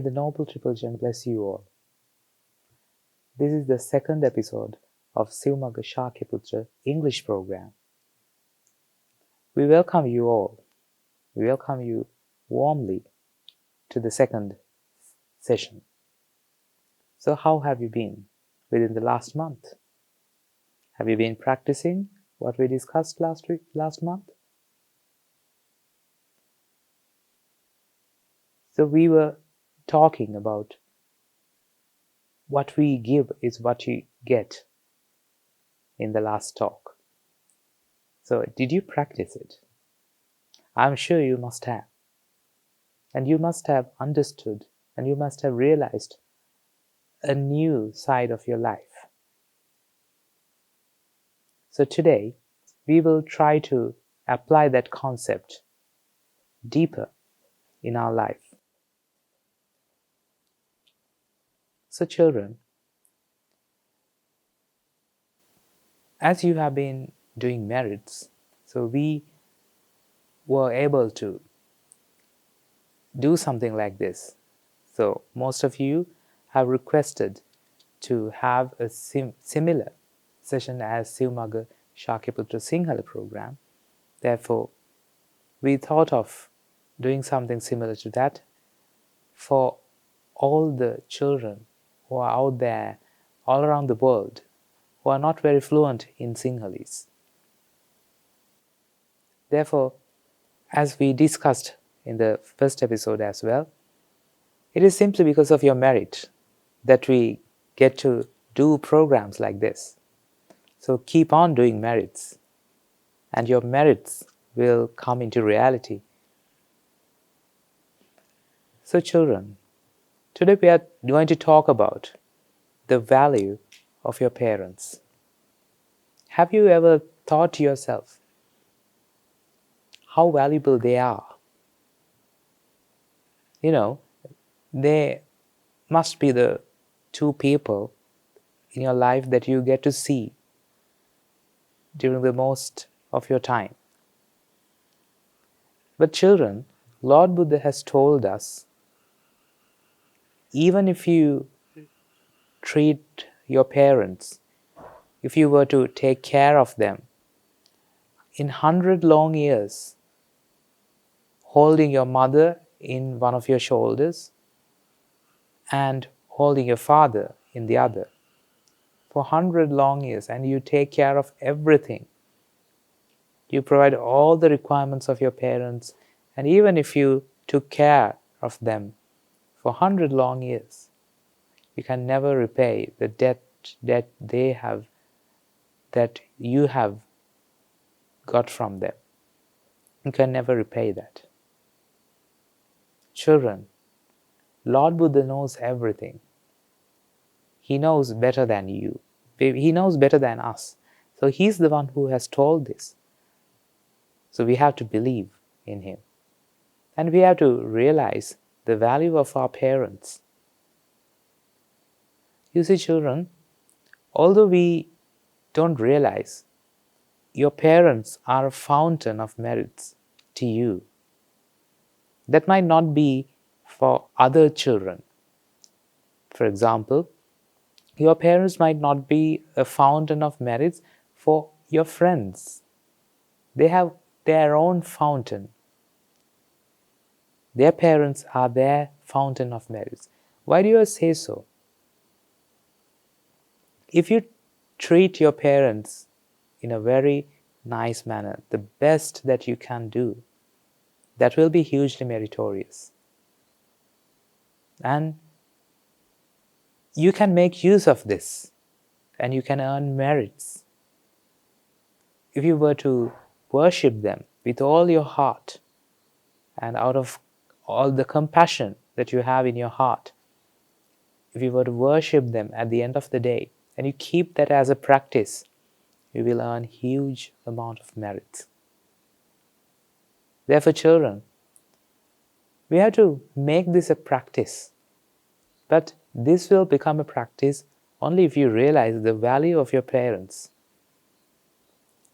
the Noble Triple Gem bless you all. This is the second episode of Siwmaga Shakya Puthra English program. We welcome you all. We welcome you warmly to the second session. So how have you been within the last month? Have you been practicing what we discussed last month? So we were talking about what we give is what you get in the last talk. So did you practice it? I'm sure you must have. And you must have understood and you must have realized a new side of your life. So today, we will try to apply that concept deeper in our life. So children, as you have been doing merits, so we were able to do something like this. So most of you have requested to have a similar session as Siwmaga Shakya Puthra Sinhala program. Therefore, we thought of doing something similar to that for all the children who are out there all around the world who are not very fluent in Sinhalese. Therefore, as we discussed in the first episode as well, it is simply because of your merit that we get to do programs like this. So keep on doing merits, and your merits will come into reality. So children, today we are going to talk about the value of your parents. Have you ever thought to yourself how valuable they are? You know, they must be the two people in your life that you get to see during the most of your time. But children, Lord Buddha has told us, even if you treat your parents, if you were to take care of them, in 100 long years, holding your mother in one of your shoulders and holding your father in the other, for 100 long years, and you take care of everything. You provide all the requirements of your parents, and even if you took care of them for 100 long years, you can never repay the debt that they have, that you have got from them. You can never repay that. Children, Lord Buddha knows everything. He knows better than you. He knows better than us. So He's the one who has told this. So we have to believe in Him. And we have to realize the value of our parents. You see, children, although we don't realize, your parents are a fountain of merits to you. That might not be for other children. For example, your parents might not be a fountain of merits for your friends. They have their own fountain. Their parents are their fountain of merits. Why do you say so? If you treat your parents in a very nice manner, the best that you can do, that will be hugely meritorious. And you can make use of this, and you can earn merits. If you were to worship them with all your heart, and out of all the compassion that you have in your heart, if you were to worship them at the end of the day, and you keep that as a practice, you will earn huge amount of merits. Therefore, children, we have to make this a practice. But this will become a practice only if you realize the value of your parents.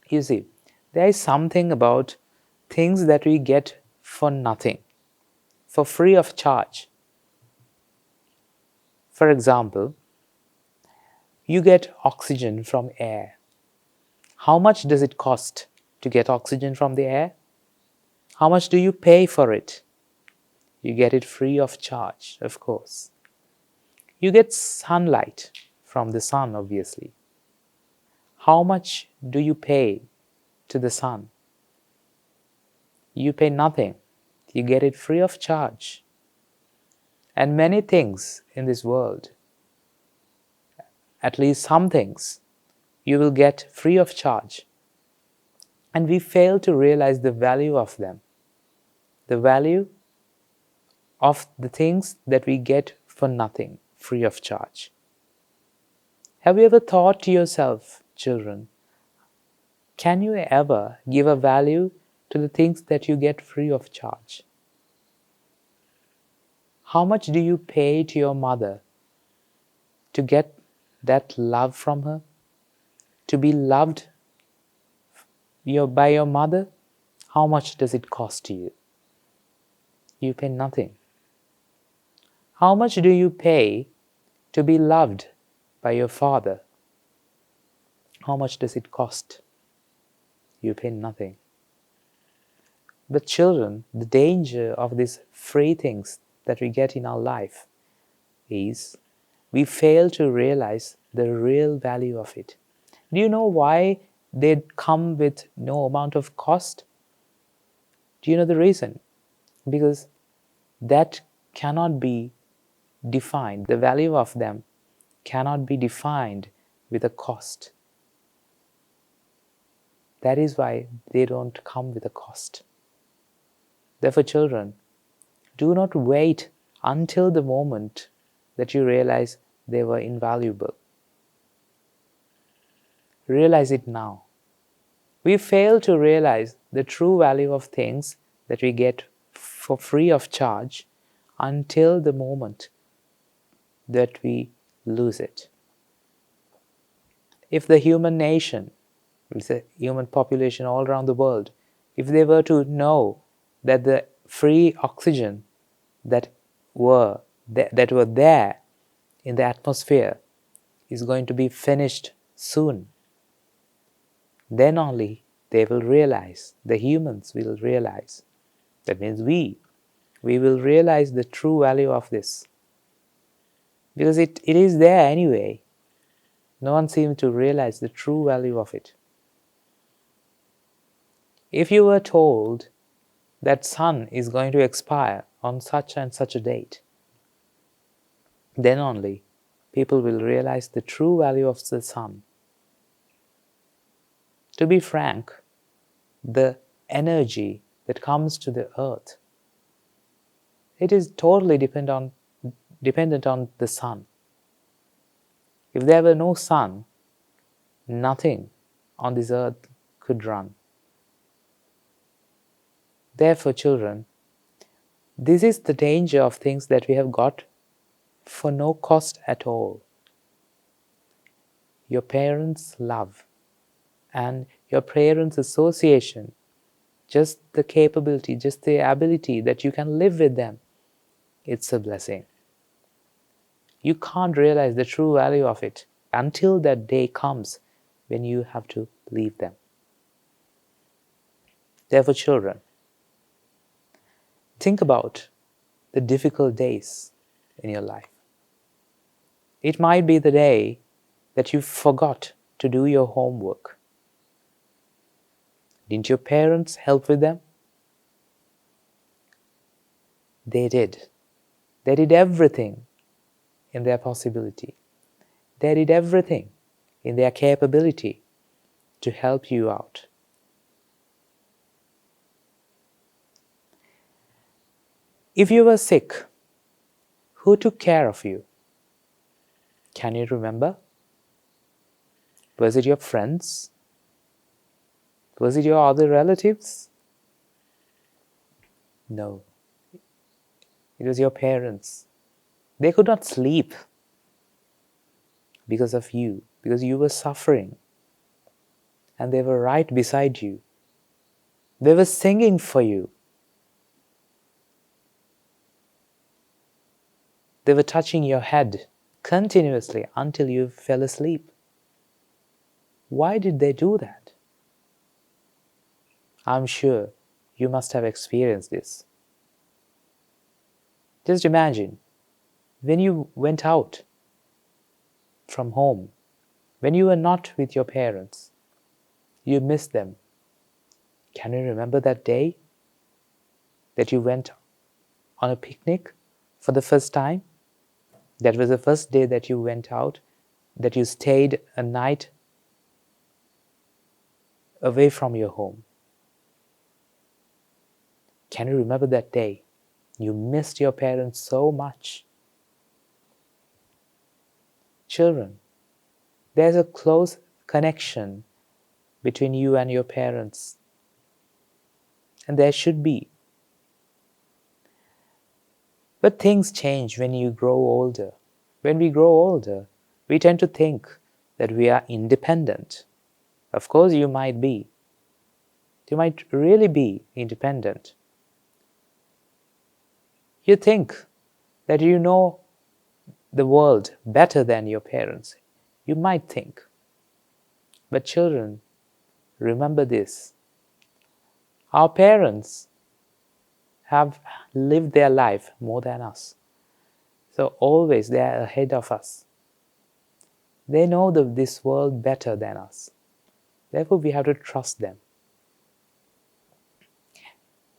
You see, there is something about things that we get for nothing, for free of charge. For example, you get oxygen from air. How much does it cost to get oxygen from the air? How much do you pay for it? You get it free of charge, of course. You get sunlight from the sun, obviously. How much do you pay to the sun? You pay nothing. You get it free of charge. And many things in this world, at least some things, you will get free of charge. And we fail to realize the value of them. The value of the things that we get for nothing, free of charge. Have you ever thought to yourself, children, can you ever give a value to the things that you get free of charge? How much do you pay to your mother to get that love from her? To be loved by your mother? How much does it cost to you? You pay nothing. How much do you pay to be loved by your father? How much does it cost? You pay nothing. But children, the danger of these free things that we get in our life is we fail to realize the real value of it. Do you know why they come with no amount of cost? Do you know the reason? Because that cannot be defined. The value of them cannot be defined with a cost. That is why they don't come with a cost. Therefore, children, do not wait until the moment that you realize they were invaluable. Realize it now. We fail to realize the true value of things that we get for free of charge until the moment that we lose it. If the human nation, the human population all around the world, if they were to know that the free oxygen that were there in the atmosphere is going to be finished soon, then only they will realize, the humans will realize, that means we will realize the true value of this. Because it is there anyway. No one seems to realize the true value of it. If you were told that sun is going to expire on such and such a date, then only people will realize the true value of the sun. To be frank, the energy that comes to the earth, it is totally dependent on the sun. If there were no sun, nothing on this earth could run. Therefore, children, this is the danger of things that we have got for no cost at all. Your parents' love and your parents' association, just the capability, just the ability that you can live with them, it's a blessing. You can't realize the true value of it until that day comes when you have to leave them. Therefore, children, think about the difficult days in your life. It might be the day that you forgot to do your homework. Didn't your parents help with them? They did. They did everything in their possibility. They did everything in their capability to help you out. If you were sick, who took care of you? Can you remember? Was it your friends? Was it your other relatives? No. It was your parents. They could not sleep because of you, because you were suffering. And they were right beside you. They were singing for you. They were touching your head continuously until you fell asleep. Why did they do that? I'm sure you must have experienced this. Just imagine, when you went out from home, when you were not with your parents, you missed them. Can you remember that day that you went on a picnic for the first time? That was the first day that you went out, that you stayed a night away from your home. Can you remember that day? You missed your parents so much. Children, there's a close connection between you and your parents. And there should be. But things change when you grow older. When we grow older, we tend to think that we are independent. Of course, you might be. You might really be independent. You think that you know the world better than your parents. You might think. But children, remember this. Our parents have lived their life more than us. So always they are ahead of us. They know this world better than us. Therefore, we have to trust them.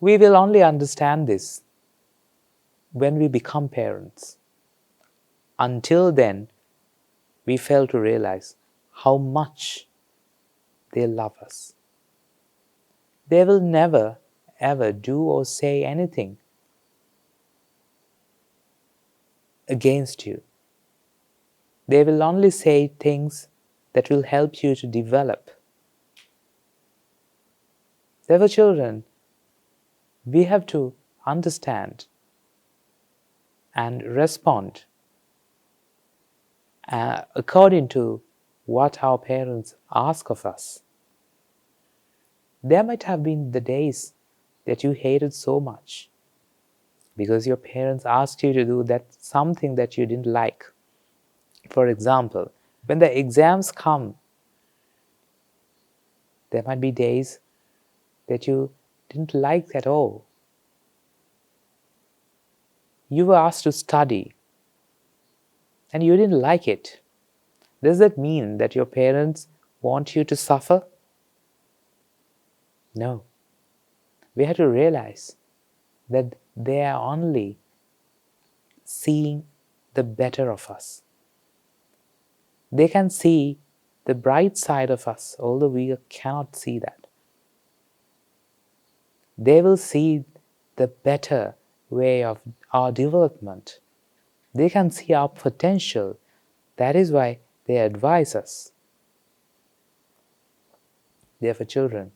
We will only understand this when we become parents. Until then, we fail to realize how much they love us. They will never, ever do or say anything against you. They will only say things that will help you to develop. Therefore, children, we have to understand and respond according to what our parents ask of us. There might have been the days that you hated so much because your parents asked you to do something that you didn't like. For example, when the exams come, there might be days that you didn't like at all. You were asked to study and you didn't like it. Does that mean that your parents want you to suffer? No. We have to realize that they are only seeing the better of us. They can see the bright side of us, although we cannot see that. They will see the better way of our development. They can see our potential. That is why they advise us. Therefore, children,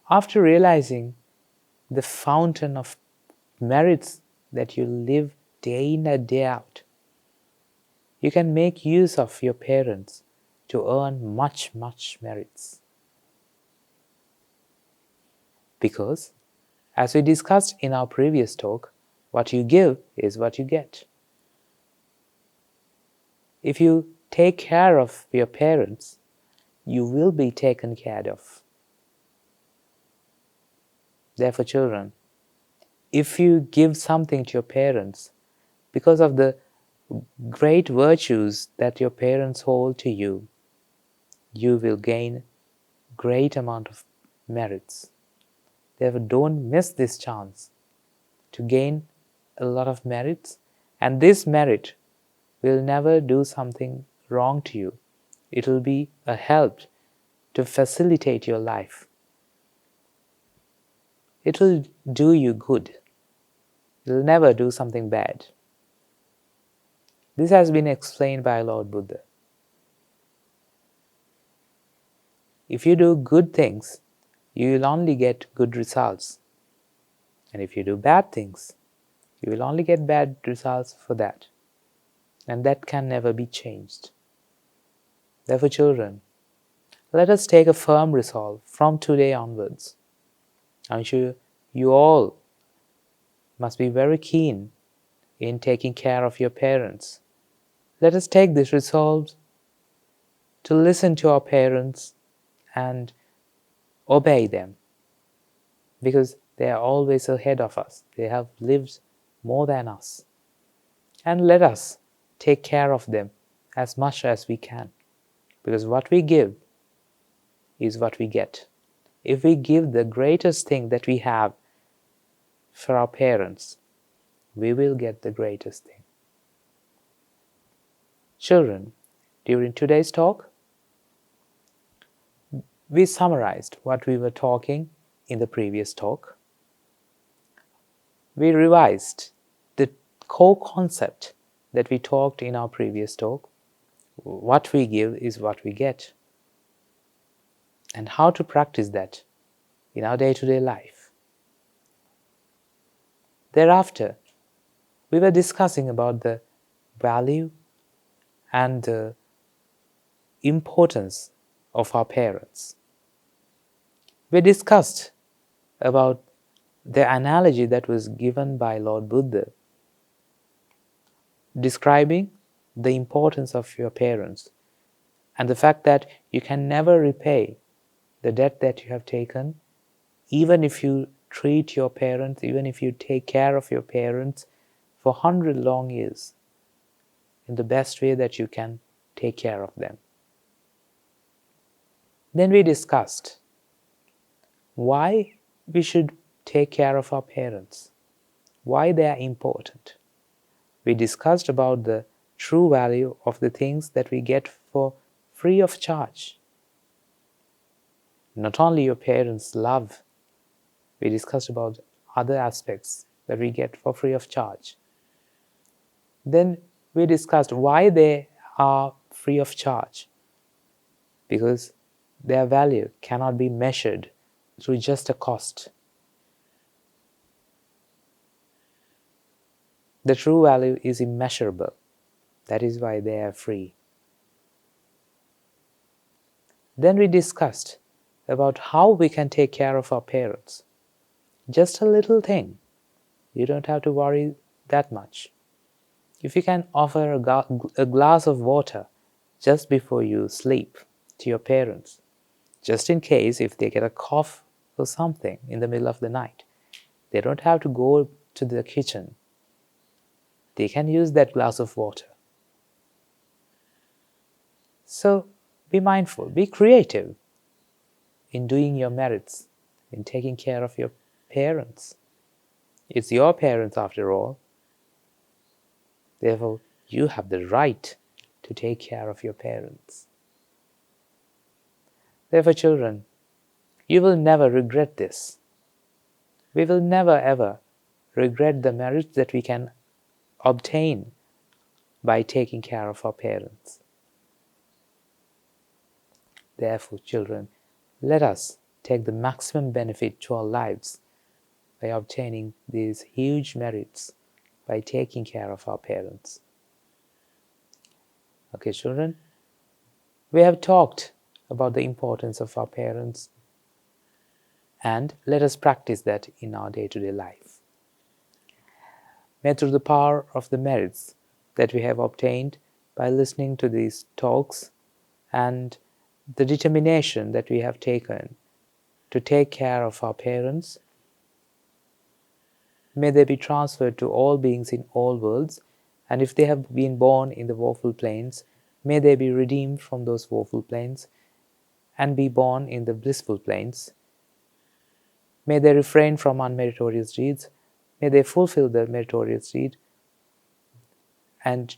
after realizing the fountain of merits that you live day in and day out, you can make use of your parents to earn much, much merits. Because, as we discussed in our previous talk, what you give is what you get. If you take care of your parents, you will be taken care of. Therefore, children, if you give something to your parents because of the great virtues that your parents hold to you, you will gain great amount of merits. Therefore, don't miss this chance to gain a lot of merits, and this merit will never do something wrong to you. It will be a help to facilitate your life. It will do you good. It will never do something bad. This has been explained by Lord Buddha. If you do good things, you will only get good results. And if you do bad things, you will only get bad results for that. And that can never be changed. Therefore, children, let us take a firm resolve from today onwards. I'm sure you all must be very keen in taking care of your parents. Let us take this resolve to listen to our parents and obey them, because they are always ahead of us. They have lived more than us. And let us take care of them as much as we can, because what we give is what we get. If we give the greatest thing that we have for our parents, we will get the greatest thing. Children, during today's talk, we summarized what we were talking in the previous talk. We revised the core concept that we talked in our previous talk. What we give is what we get. And how to practice that in our day-to-day life. Thereafter, we were discussing about the value and the importance of our parents. We discussed about the analogy that was given by Lord Buddha, describing the importance of your parents and the fact that you can never repay the debt that you have taken, even if you treat your parents, even if you take care of your parents for 100 long years in the best way that you can take care of them. Then we discussed why we should take care of our parents, why they are important. We discussed about the true value of the things that we get for free of charge. Not only your parents' love, we discussed about other aspects that we get for free of charge. Then we discussed why they are free of charge, because their value cannot be measured through just a cost. The true value is immeasurable. That is why they are free. Then we discussed about how we can take care of our parents. Just a little thing. You don't have to worry that much. If you can offer a glass of water just before you sleep to your parents, just in case if they get a cough or something in the middle of the night, they don't have to go to the kitchen. They can use that glass of water. So be mindful, be creative in doing your merits, in taking care of your parents. It's your parents after all. Therefore, you have the right to take care of your parents. Therefore, children, you will never regret this. We will never ever regret the merits that we can obtain by taking care of our parents. Therefore, children, let us take the maximum benefit to our lives by obtaining these huge merits by taking care of our parents. Okay, children, we have talked about the importance of our parents, and let us practice that in our day-to-day life. May through the power of the merits that we have obtained by listening to these talks and the determination that we have taken to take care of our parents, may they be transferred to all beings in all worlds, and if they have been born in the woeful planes, may they be redeemed from those woeful planes and be born in the blissful planes. May they refrain from unmeritorious deeds, may they fulfill their meritorious deed and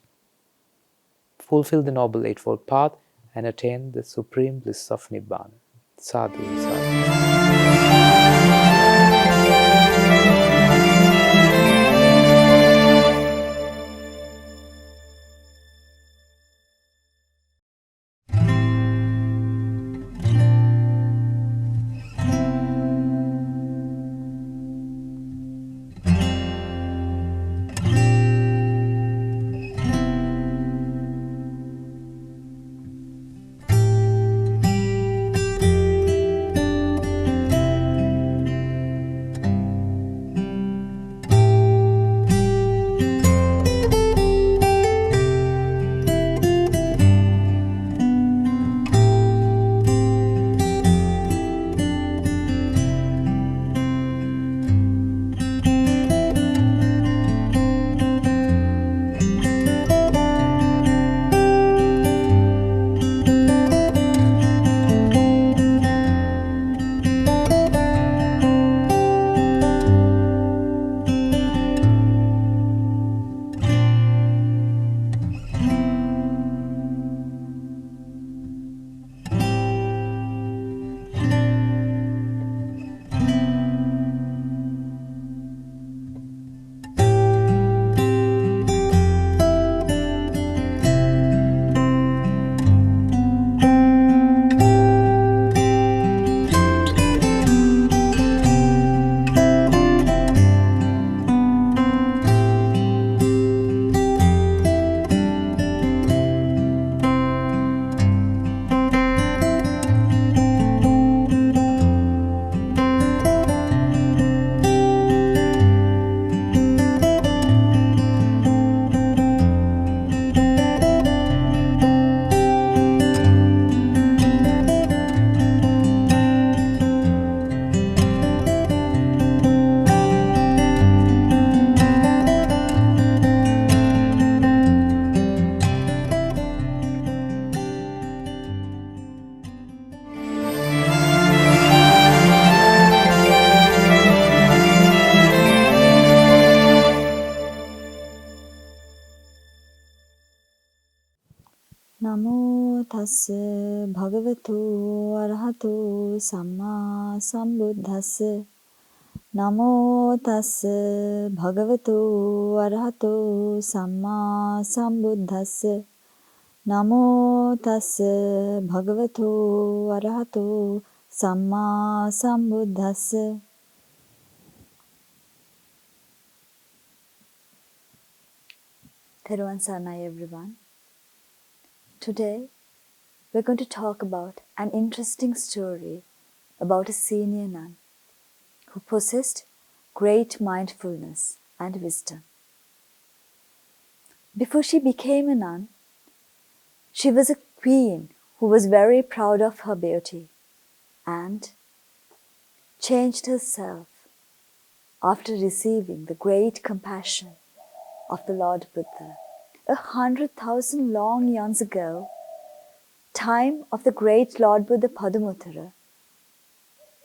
fulfill the Noble Eightfold Path and attain the supreme bliss of Nibbana. Sadhu, sadhu. Namo tassa bhagavato arahato samma sambuddhassa. Namo tassa bhagavato arahato samma sambuddhassa. Namo tassa bhagavato arahato samma sambuddhassa. Theruvan Saranai, everyone. Today, we're going to talk about an interesting story about a senior nun who possessed great mindfulness and wisdom. Before she became a nun, she was a queen who was very proud of her beauty and changed herself after receiving the great compassion of the Lord Buddha. 100,000 long eons ago, time of the great Lord Buddha Padumuttara,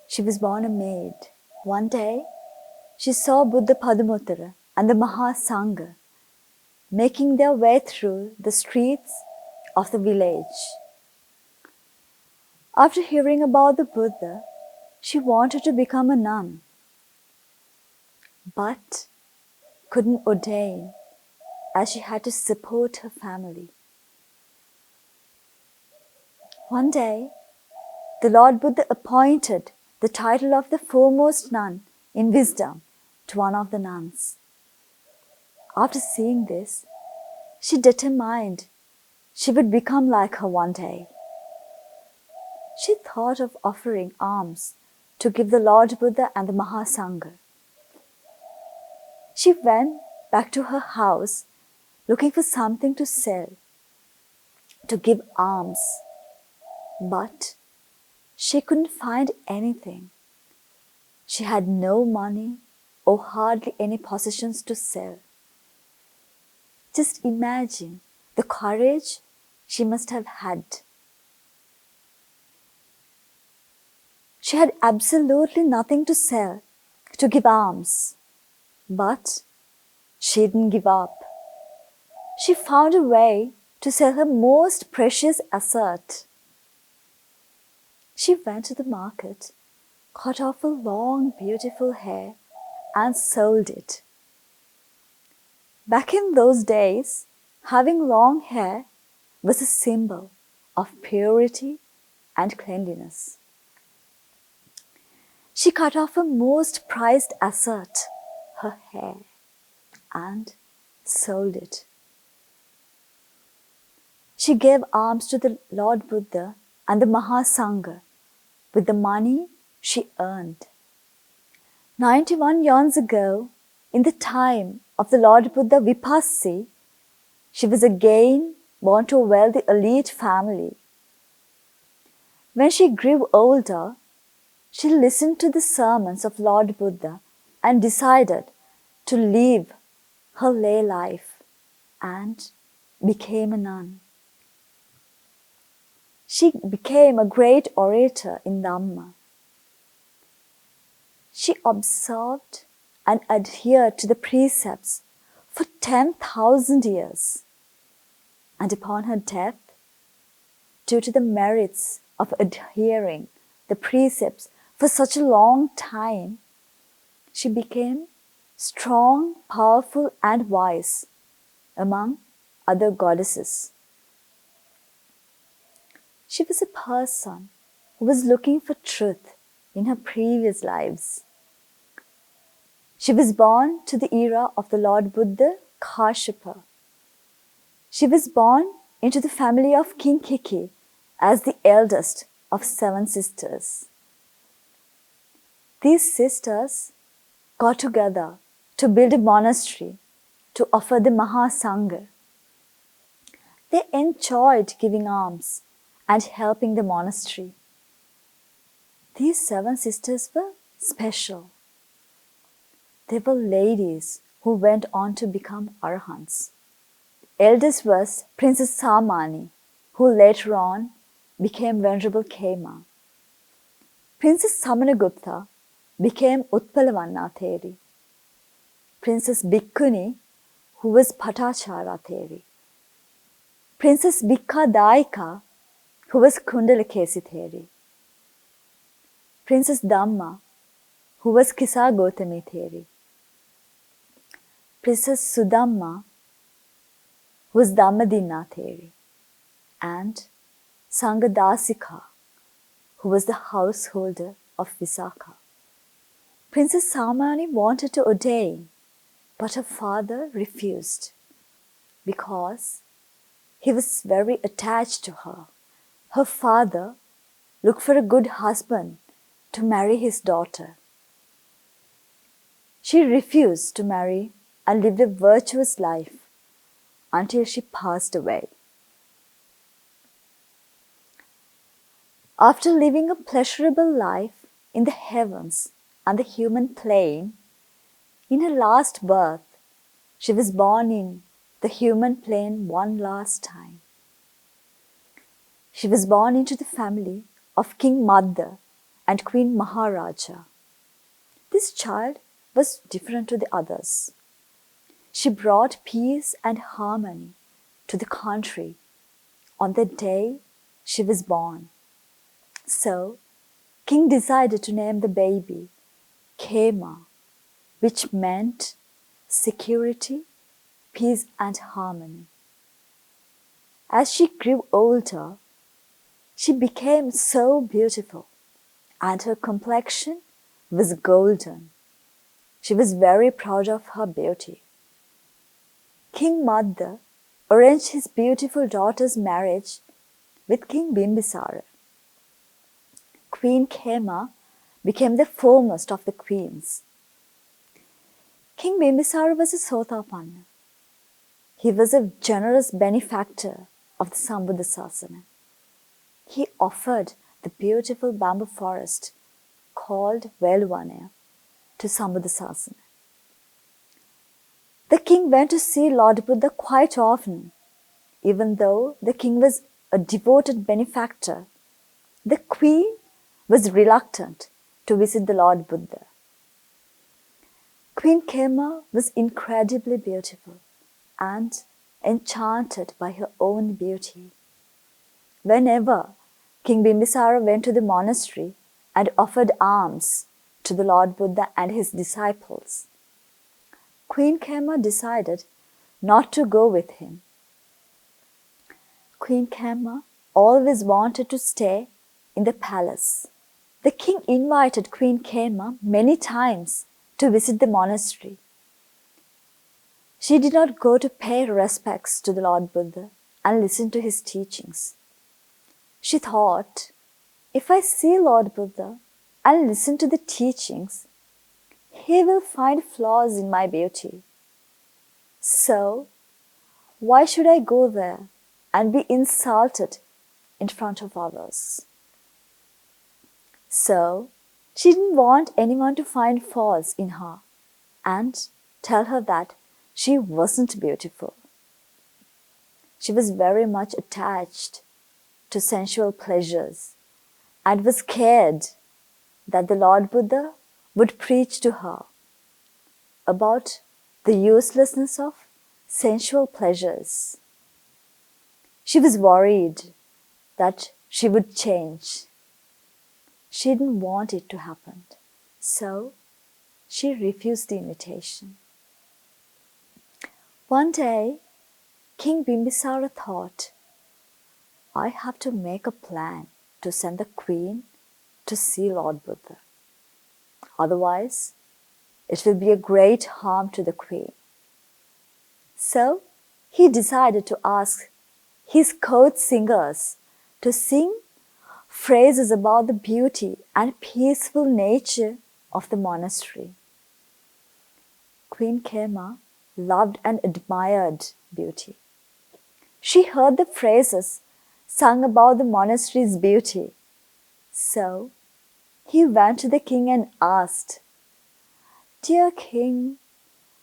she was born a maid. One day, she saw Buddha Padumuttara and the Mahasangha making their way through the streets of the village. After hearing about the Buddha, she wanted to become a nun, but couldn't ordain as she had to support her family. One day, the Lord Buddha appointed the title of the foremost nun in wisdom to one of the nuns. After seeing this, she determined she would become like her one day. She thought of offering alms to give the Lord Buddha and the Mahasangha. She went back to her house looking for something to sell, to give alms, but she couldn't find anything. She had no money or hardly any possessions to sell. Just imagine the courage she must have had. She had absolutely nothing to sell, to give alms, but she didn't give up. She found a way to sell her most precious asset. She went to the market, cut off a long, beautiful hair, and sold it. Back in those days, having long hair was a symbol of purity and cleanliness. She cut off her most prized asset, her hair, and sold it. She gave alms to the Lord Buddha and the Mahasangha with the money she earned. 91 years ago, in the time of the Lord Buddha Vipassi, she was again born to a wealthy elite family. When she grew older, she listened to the sermons of Lord Buddha and decided to live her lay life and became a nun. She became a great orator in Dhamma. She observed and adhered to the precepts for 10,000 years. And upon her death, due to the merits of adhering the precepts for such a long time, she became strong, powerful, and wise among other goddesses. She was a person who was looking for truth in her previous lives. She was born to the era of the Lord Buddha Kashyapa. She was born into the family of King Kiki as the eldest of 7 sisters. These sisters got together to build a monastery to offer the Mahasangha. They enjoyed giving alms and helping the monastery. These 7 sisters were special. They were ladies who went on to become arahants. Eldest was Princess Samani, who later on became Venerable Kema. Princess Samanagupta became Utpalavanna Theri. Princess Bhikkhuni, who was Patachara Theri. Princess Bhikkadaika, who was Kundalakesi Theri, Princess Dhamma, who was Kisa Gautami Theri, Princess Sudamma, who was Dhammadina Theri, and Sangadasika, who was the householder of Visakha. Princess Samani wanted to ordain, but her father refused because he was very attached to her. Her father looked for a good husband to marry his daughter. She refused to marry and lived a virtuous life until she passed away. After living a pleasurable life in the heavens and the human plane, in her last birth, she was born in the human plane one last time. She was born into the family of King Madda and Queen Maharaja. This child was different to the others. She brought peace and harmony to the country on the day she was born. So, King decided to name the baby Khema, which meant security, peace and harmony. As she grew older, she became so beautiful and her complexion was golden. She was very proud of her beauty. King Madda arranged his beautiful daughter's marriage with King Bimbisara. Queen Khema became the foremost of the queens. King Bimbisara was a Sotapanna. He was a generous benefactor of the Sambuddha Sasana. He offered the beautiful bamboo forest called Veluvanaya to Sambuddha Sasana. The king went to see Lord Buddha quite often. Even though the king was a devoted benefactor, the queen was reluctant to visit the Lord Buddha. Queen Khema was incredibly beautiful and enchanted by her own beauty. Whenever King Bimbisara went to the monastery and offered alms to the Lord Buddha and his disciples, Queen Khema decided not to go with him. Queen Khema always wanted to stay in the palace. The king invited Queen Khema many times to visit the monastery. She did not go to pay respects to the Lord Buddha and listen to his teachings. She thought, if I see Lord Buddha and listen to the teachings, he will find flaws in my beauty. So, why should I go there and be insulted in front of others? So, she didn't want anyone to find faults in her and tell her that she wasn't beautiful. She was very much attached to sensual pleasures and was scared that the Lord Buddha would preach to her about the uselessness of sensual pleasures. She was worried that she would change. She didn't want it to happen, so she refused the invitation. One day, King Bimbisara thought, I have to make a plan to send the queen to see Lord Buddha. Otherwise, it will be a great harm to the queen. So, he decided to ask his court singers to sing phrases about the beauty and peaceful nature of the monastery. Queen Khema loved and admired beauty. She heard the phrases sung about the monastery's beauty. So, he went to the king and asked, Dear king,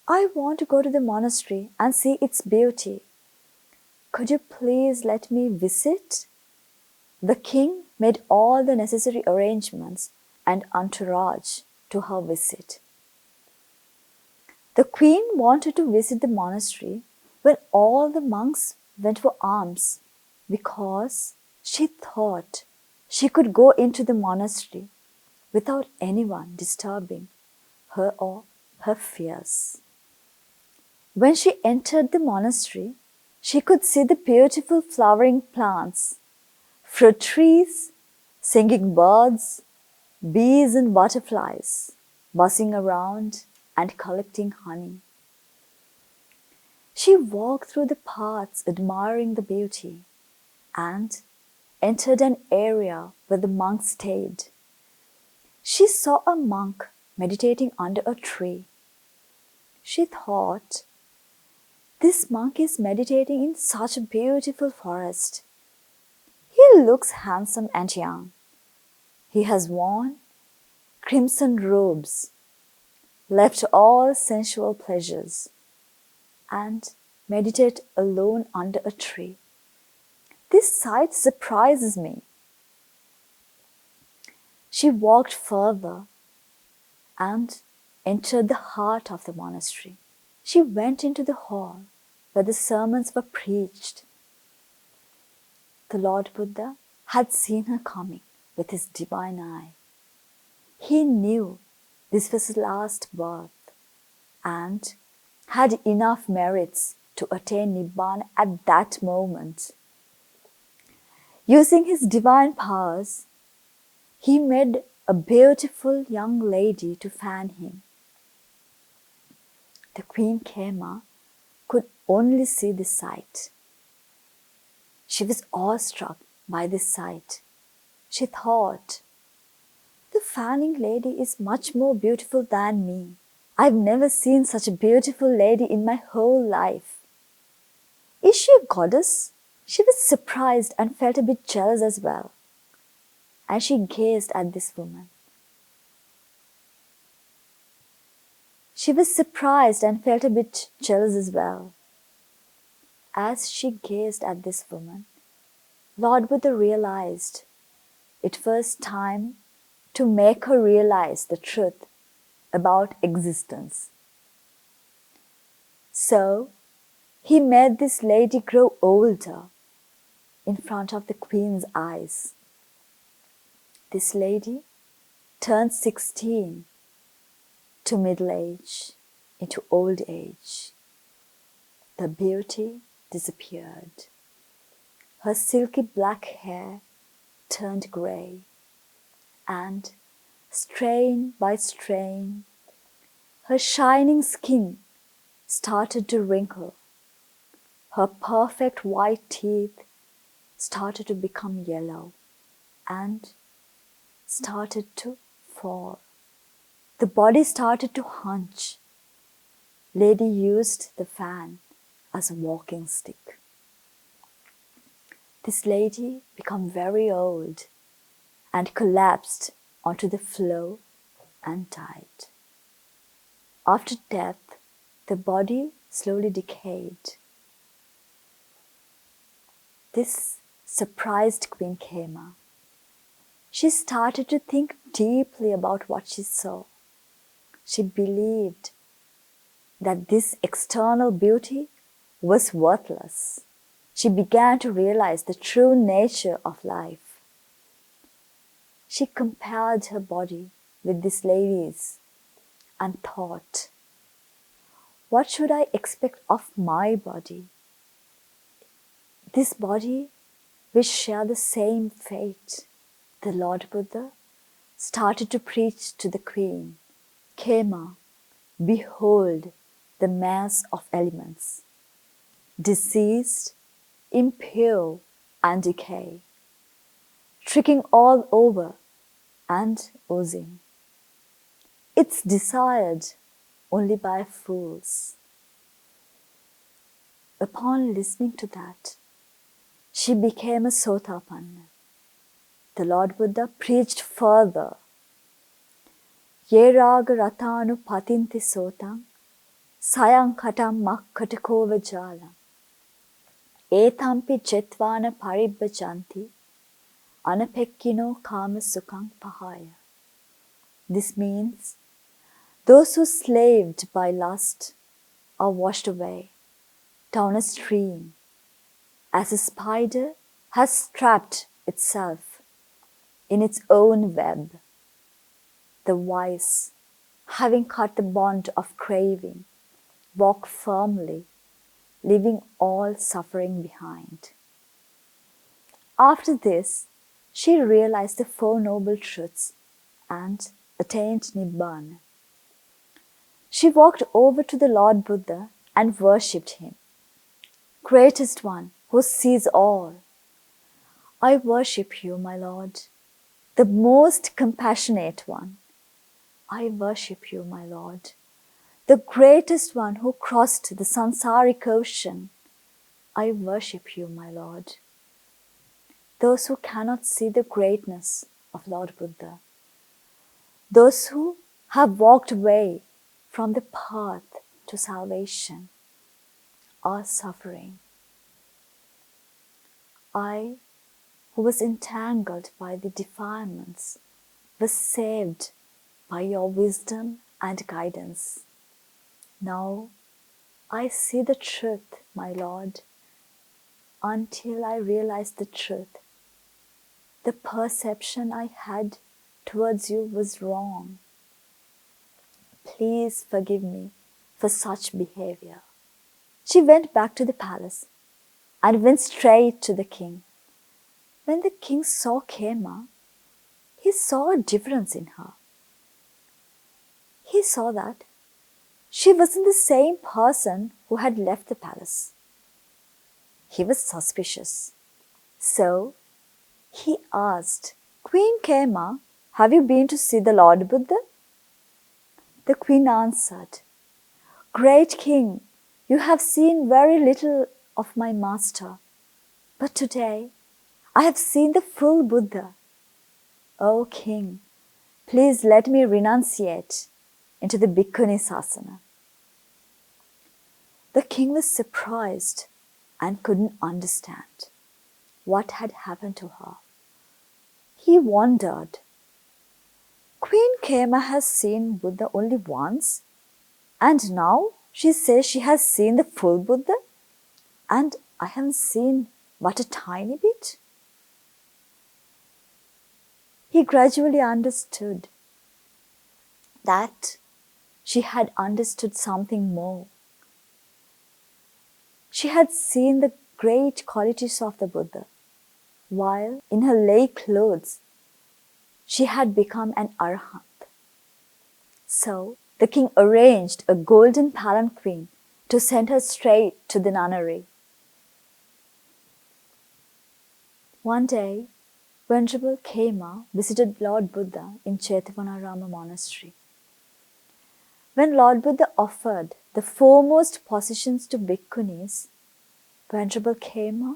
I want to go to the monastery and see its beauty. Could you please let me visit? The king made all the necessary arrangements and entourage to her visit. The queen wanted to visit the monastery when all the monks went for alms because she thought she could go into the monastery without anyone disturbing her or her fears. When she entered the monastery, she could see the beautiful flowering plants, fruit trees, singing birds, bees and butterflies buzzing around and collecting honey. She walked through the paths admiring the beauty and entered an area where the monks stayed. She saw a monk meditating under a tree. She thought, this monk is meditating in such a beautiful forest. He looks handsome and young. He has worn crimson robes, left all sensual pleasures, and meditate alone under a tree. This sight surprises me. She walked further and entered the heart of the monastery. She went into the hall where the sermons were preached. The Lord Buddha had seen her coming with his divine eye. He knew this was his last birth and had enough merits to attain Nibbana at that moment. Using his divine powers, he made a beautiful young lady to fan him. The Queen Khema could only see this sight. She was awestruck by this sight. She thought, the fanning lady is much more beautiful than me. I've never seen such a beautiful lady in my whole life. Is she a goddess? She was surprised and felt a bit jealous as well. And she gazed at this woman. She was surprised and felt a bit jealous as well. As she gazed at this woman, Lord Buddha realized it was time to make her realize the truth about existence. So, he made this lady grow older in front of the Queen's eyes. This lady turned 16 to middle age, into old age. The beauty disappeared. Her silky black hair turned grey, and strain by strain, her shining skin started to wrinkle. Her perfect white teeth started to become yellow and started to fall. The body started to hunch. Lady used the fan as a walking stick. This lady became very old and collapsed onto the floor and died. After death, the body slowly decayed. This surprised Queen Khema. She started to think deeply about what she saw. She believed that this external beauty was worthless. She began to realize the true nature of life. She compared her body with this lady's and thought, what should I expect of my body? This body will share the same fate. The Lord Buddha started to preach to the Queen, Khema, behold the mass of elements, diseased, impure, and decay, tricking all over and oozing. It's desired only by fools. Upon listening to that, she became a Sotapanna. The Lord Buddha preached further. Ye raga ratanu patinti sotang sayang katam makkata jala etampi jetvana paribbajanti anapekkino kama sukang pahaya. This means those who slaved by lust are washed away down a stream. as a spider has trapped itself in its own web. The wise, having cut the bond of craving, walk firmly, leaving all suffering behind. After this, she realized the Four Noble Truths and attained Nibbana. She walked over to the Lord Buddha and worshipped him. Greatest One who sees all, I worship you, my Lord. The most compassionate One, I worship you, my Lord. The greatest One who crossed the samsaric ocean, I worship you, my Lord. Those who cannot see the greatness of Lord Buddha, those who have walked away from the path to salvation, are suffering. I, who was entangled by the defilements, was saved by your wisdom and guidance. Now I see the truth, my Lord. Until I realized the truth, the perception I had towards you was wrong. Please forgive me for such behavior. She went back to the palace and went straight to the king. When the king saw Khema, he saw a difference in her. He saw that she wasn't the same person who had left the palace. He was suspicious. So he asked, Queen Khema, have you been to see the Lord Buddha? The queen answered, Great king, you have seen very little of my master, but today I have seen the full Buddha. O king, please let me renunciate into the Bhikkhuni Sasana. The king was surprised and couldn't understand what had happened to her. He wondered, Queen Khema has seen Buddha only once, and now she says she has seen the full Buddha, and I haven't seen but a tiny bit. He gradually understood that she had understood something more. She had seen the great qualities of the Buddha, while in her lay clothes she had become an arhat. So the king arranged a golden palanquin to send her straight to the nunnery. One day, Venerable Khema visited Lord Buddha in Jethavanarama Monastery. When Lord Buddha offered the foremost positions to bhikkhunis, Venerable Khema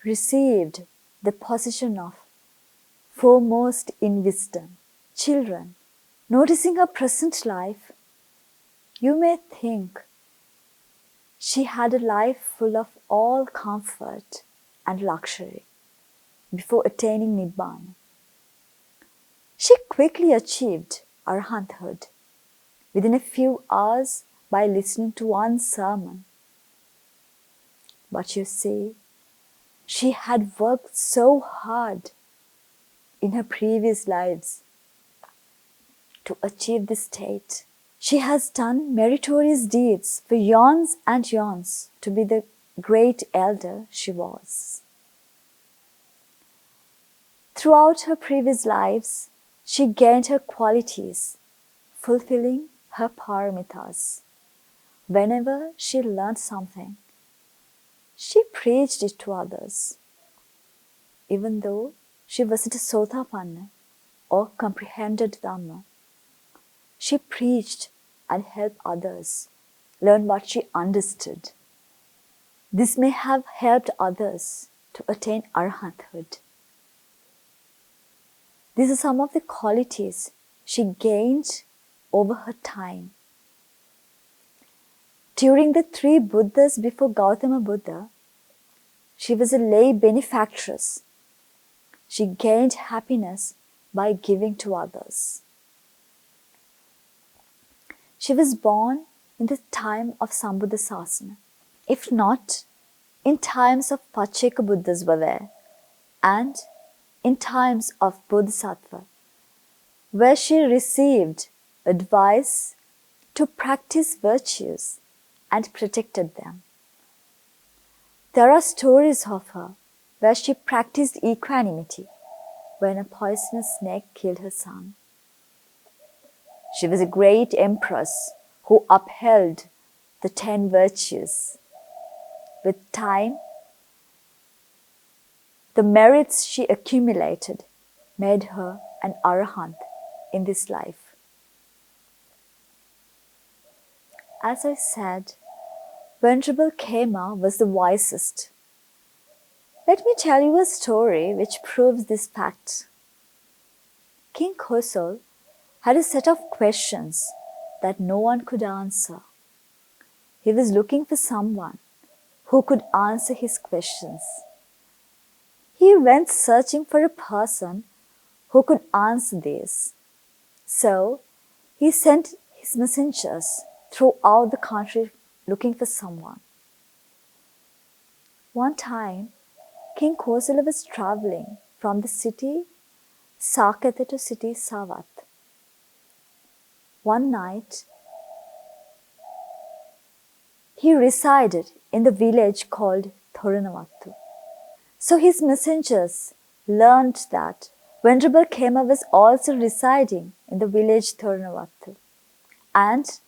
received the position of foremost in wisdom. Children, noticing her present life, you may think she had a life full of all comfort and luxury before attaining Nibbana. She quickly achieved arhathood within a few hours by listening to one sermon. But you see, she had worked so hard in her previous lives to achieve this state. She has done meritorious deeds for eons and eons to be the great elder she was. Throughout her previous lives, she gained her qualities, fulfilling her paramitas. Whenever she learned something, she preached it to others. Even though she wasn't a Sotapanna or comprehended Dhamma, she preached and helped others learn what she understood. This may have helped others to attain arhathood. These are some of the qualities she gained over her time. During the 3 Buddhas before Gautama Buddha, she was a lay benefactress. She gained happiness by giving to others. She was born in the time of Sambuddha Sasana. If not, In times of Pacheka Buddhas were there, and in times of Bodhisattva, where she received advice to practice virtues and protected them. There are stories of her where she practiced equanimity when a poisonous snake killed her son. She was a great empress who upheld the 10 virtues. With time, the merits she accumulated made her an arahant in this life. As I said, Venerable Khema was the wisest. Let me tell you a story which proves this fact. King Khosol had a set of questions that no one could answer. He was looking for someone who could answer his questions. He went searching for a person who could answer these. So he sent his messengers throughout the country looking for someone. One time, King Kosala was traveling from the city Saketa to city Savat. One night, he resided in the village called Thoranawattu. So his messengers learned that Venerable Khema was also residing in the village Thoranawattu, and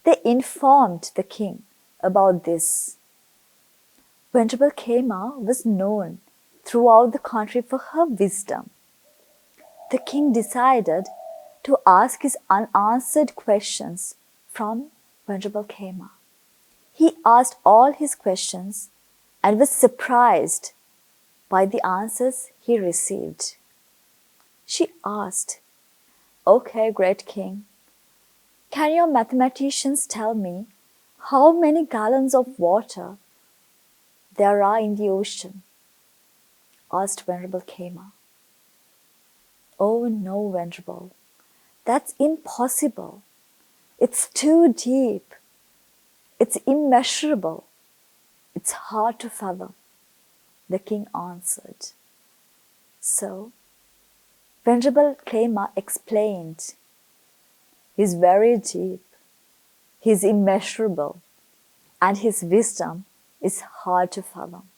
they informed the king about this. Venerable Khema was known throughout the country for her wisdom. The king decided to ask his unanswered questions from Venerable Khema. He asked all his questions and was surprised by the answers he received. She asked, "Okay, great king, can your mathematicians tell me how many gallons of water there are in the ocean?" asked Venerable Khema. "Oh no, Venerable, that's impossible. It's too deep. It's immeasurable. It's hard to fathom," the king answered. So, Venerable Khema explained, "He's very deep, he's immeasurable, and his wisdom is hard to fathom."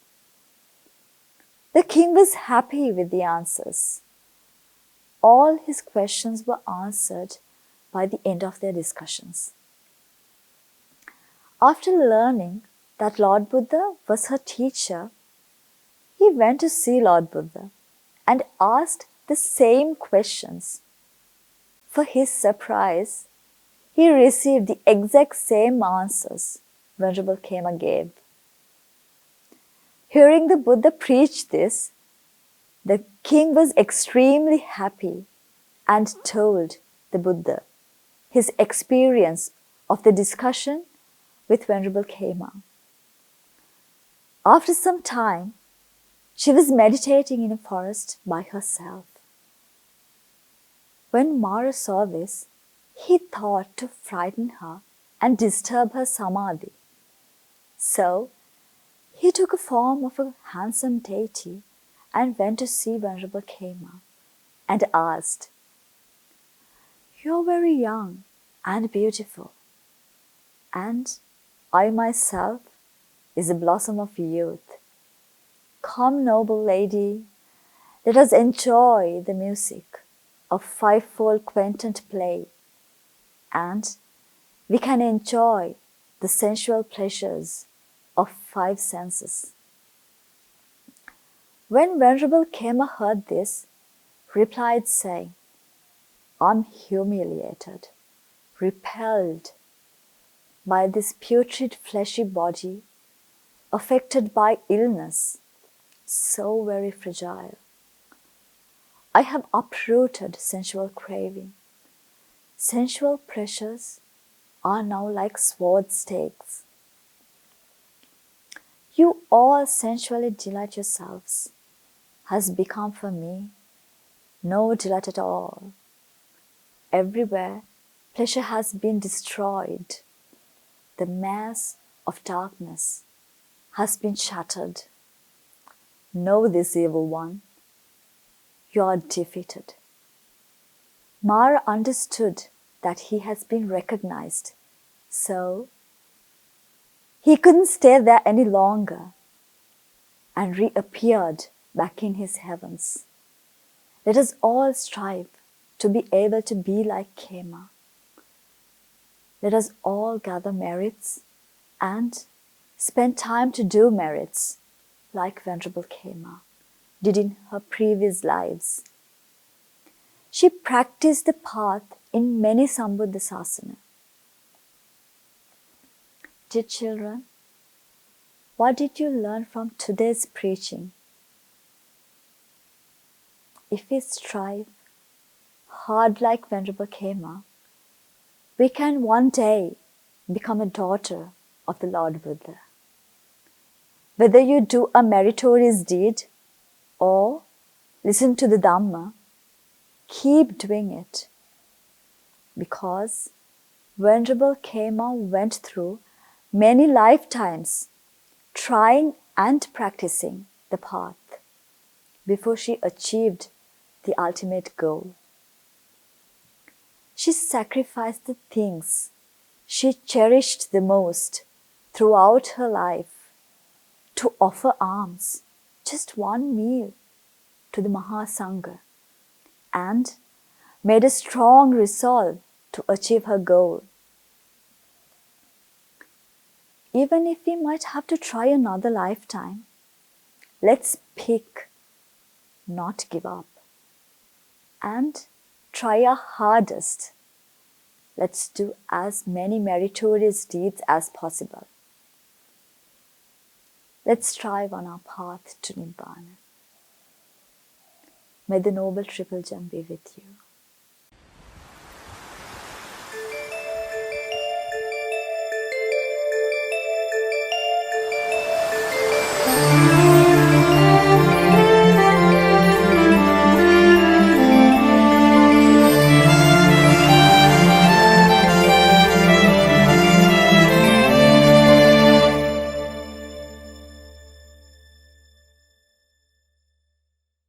The king was happy with the answers. All his questions were answered by the end of their discussions. After learning that Lord Buddha was her teacher, he went to see Lord Buddha and asked the same questions. For his surprise, he received the exact same answers Venerable Khema gave. Hearing the Buddha preach this, the king was extremely happy and told the Buddha his experience of the discussion with Venerable Khema. After some time, she was meditating in a forest by herself. When Mara saw this, he thought to frighten her and disturb her samadhi. So, he took a form of a handsome deity and went to see Venerable Khema and asked, "You're very young and beautiful, and I myself is a blossom of youth. Come, noble lady, let us enjoy the music of fivefold quintet play, and we can enjoy the sensual pleasures of 5 senses." When Venerable Khema heard this, replied saying, "I'm humiliated, repelled by this putrid fleshy body, affected by illness, so very fragile. I have uprooted sensual craving. Sensual pleasures are now like sword stakes. You all sensually delight yourselves, has become for me no delight at all. Everywhere pleasure has been destroyed. The mass of darkness has been shattered. Know this, evil one. You are defeated. Mara understood that he has been recognized, so he couldn't stay there any longer and reappeared back in his heavens. Let us all strive to be able to be like Khema. Let us all gather merits and spend time to do merits like Venerable Khema did in her previous lives. She practiced the path in many Sambuddha sasana. Dear children, what did you learn from today's preaching? If we strive hard like Venerable Khema, we can one day become a daughter of the Lord Buddha. Whether you do a meritorious deed or listen to the Dhamma, keep doing it, because Venerable Khema went through many lifetimes trying and practicing the path before she achieved the ultimate goal. She sacrificed the things she cherished the most throughout her life to offer alms, just one meal, to the Mahasangha, and made a strong resolve to achieve her goal. Even if we might have to try another lifetime, let's pick, not give up, and try our hardest. Let's do as many meritorious deeds as possible. Let's strive on our path to Nibbana. May the Noble Triple Gem be with you.